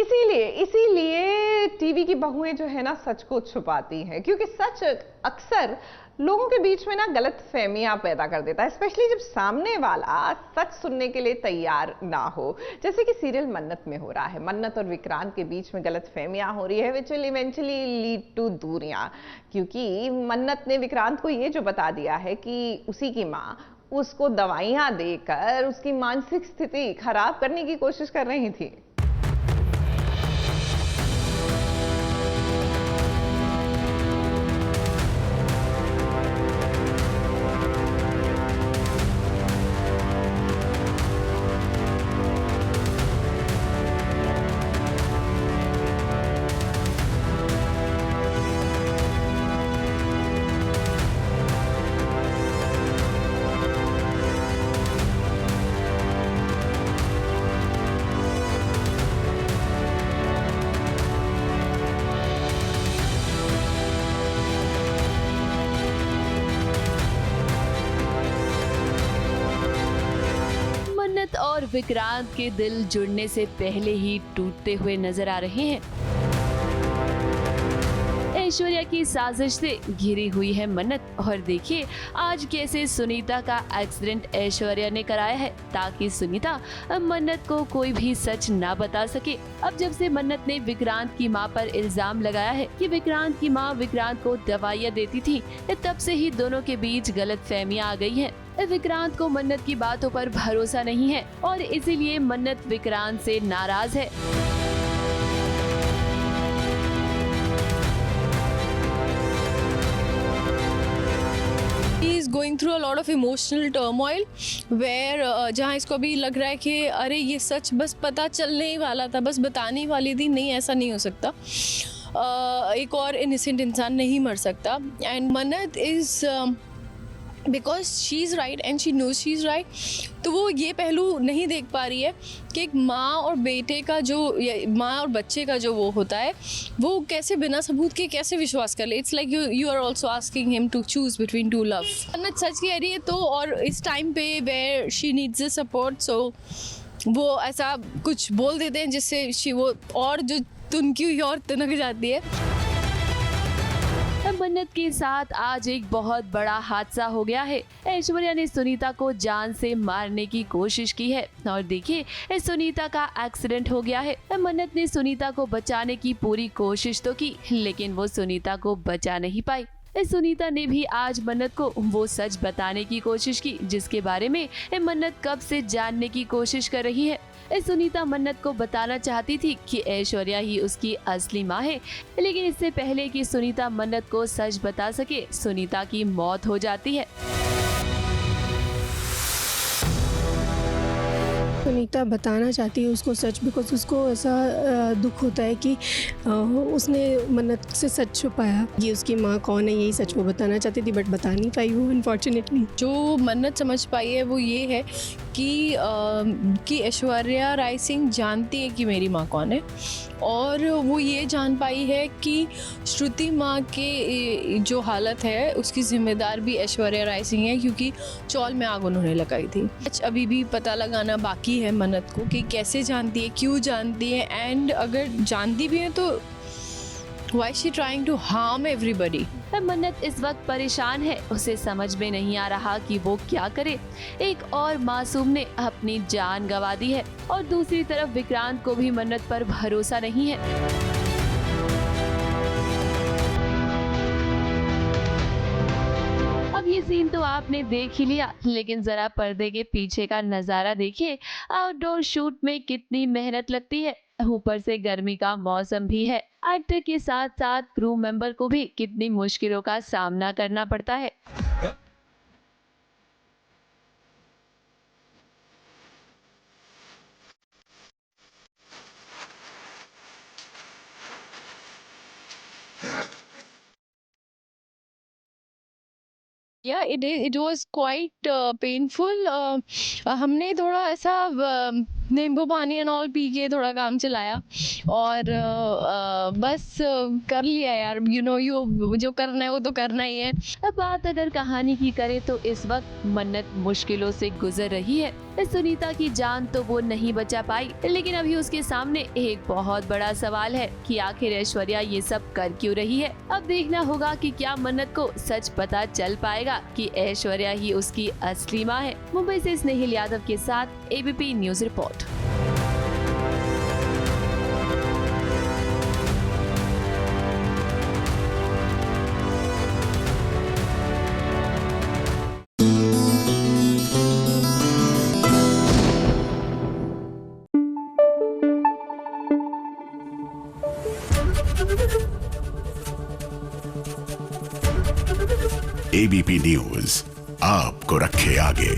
इसीलिए इसीलिए टीवी की बहुएं जो है ना सच को छुपाती हैं, क्योंकि सच अक्सर लोगों के बीच में ना गलत फहमियां पैदा कर देता है, स्पेशली जब सामने वाला सच सुनने के लिए तैयार ना हो। जैसे कि सीरियल मन्नत में हो रहा है, मन्नत और विक्रांत के बीच में गलत फहमियां हो रही है, which will eventually lead to दूरियां। क्योंकि मन्नत ने विक्रांत को ये जो बता दिया है कि उसी की माँ उसको दवाइयां देकर उसकी मानसिक स्थिति खराब करने की कोशिश कर रही थी। मन्नत और विक्रांत के दिल जुड़ने से पहले ही टूटते हुए नजर आ रहे हैं। ऐश्वर्या की साजिश से घिरी हुई है मन्नत, और देखिए आज कैसे सुनीता का एक्सीडेंट ऐश्वर्या ने कराया है ताकि सुनीता मन्नत को कोई भी सच ना बता सके। अब जब से मन्नत ने विक्रांत की मां पर इल्जाम लगाया है कि विक्रांत की मां विक्रांत को दवाइयां देती थी, तब से ही दोनों के बीच गलतफहमियां आ गई हैं। विक्रांत को मन्नत की बातों पर भरोसा नहीं है और इसीलिए मन्नत विक्रांत से नाराज है। He is going through a lot of emotional turmoil where जहाँ इसको अभी लग रहा है कि अरे ये सच बस पता चलने ही वाला था, बस बताने ही वाली थी, नहीं ऐसा नहीं हो सकता। एक और इनोसेंट इंसान नहीं मर सकता। And Mannat is because she is right and she knows she is right, तो वो ये पहलू नहीं देख पा रही है कि एक माँ और बेटे का जो, माँ और बच्चे का जो वो होता है, वो कैसे बिना सबूत के कैसे विश्वास कर ले। It's like you are also asking him to choose between two love. Mannat सच कह रही है तो, और इस टाइम पे where she needs the support, so वो ऐसा कुछ बोल देते हैं जिससे शी वो और जो तुनकी हुई और तुनक जाती है। मन्नत के साथ आज एक बहुत बड़ा हादसा हो गया है। ऐश्वर्या ने सुनीता को जान से मारने की कोशिश की है और देखिए सुनीता का एक्सीडेंट हो गया है। मन्नत ने सुनीता को बचाने की पूरी कोशिश तो की, लेकिन वो सुनीता को बचा नहीं पाई। सुनीता ने भी आज मन्नत को वो सच बताने की कोशिश की जिसके बारे में मन्नत कब से जानने की कोशिश कर रही है। सुनीता मन्नत को बताना चाहती थी कि ऐश्वर्या ही उसकी असली माँ है, लेकिन इससे पहले कि सुनीता मन्नत को सच बता सके, सुनीता की मौत हो जाती है। सुनीता बताना चाहती है उसको सच, बिकॉज उसको ऐसा दुख होता है कि उसने मन्नत से सच छुपाया। ये उसकी माँ कौन है यही सच वो बताना चाहती थी, बट बता नहीं पाई वो अनफॉर्चुनेटली। जो मन्नत समझ पाई है वो ये है कि ऐश्वर्या राय सिंह जानती है कि मेरी माँ कौन है, और वो ये जान पाई है कि श्रुति माँ के जो हालत है उसकी जिम्मेदार भी ऐश्वर्या राय सिंह है, क्योंकि चौल में आग उन्होंने लगाई थी। अभी भी पता लगाना बाकी है मन्नत को कि कैसे जानती है, क्यों जानती है, एंड अगर जानती भी है तो Why is she trying to harm everybody? मन्नत इस वक्त परेशान है, उसे समझ में नहीं आ रहा कि वो क्या करे। एक और मासूम ने अपनी जान गंवा दी है और दूसरी तरफ विक्रांत को भी मन्नत पर भरोसा नहीं है। अब ये सीन तो आपने देख ही लिया, लेकिन जरा पर्दे के पीछे का नजारा देखिए। आउटडोर शूट में कितनी मेहनत लगती है, ऊपर से गर्मी का मौसम भी है। एक्टर के साथ साथ क्रू मेंबर को भी कितनी मुश्किलों का सामना करना पड़ता है। Yeah, it was quite painful. हमने थोड़ा ऐसा नींबू पानी एंड ऑल पी के थोड़ा काम चलाया और बस कर लिया यार, यू जो करना है वो तो करना ही है। अब बात अगर कहानी की करें तो इस वक्त मन्नत मुश्किलों से गुजर रही है। सुनीता की जान तो वो नहीं बचा पाई, लेकिन अभी उसके सामने एक बहुत बड़ा सवाल है कि आखिर ऐश्वर्या ये सब कर क्यों रही है। अब देखना होगा कि क्या मन्नत को सच पता चल पाएगा कि ऐश्वर्या ही उसकी असली मां है। मुंबई से स्नेहिल यादव के साथ ABP news report. ABP news आपको रखे आगे।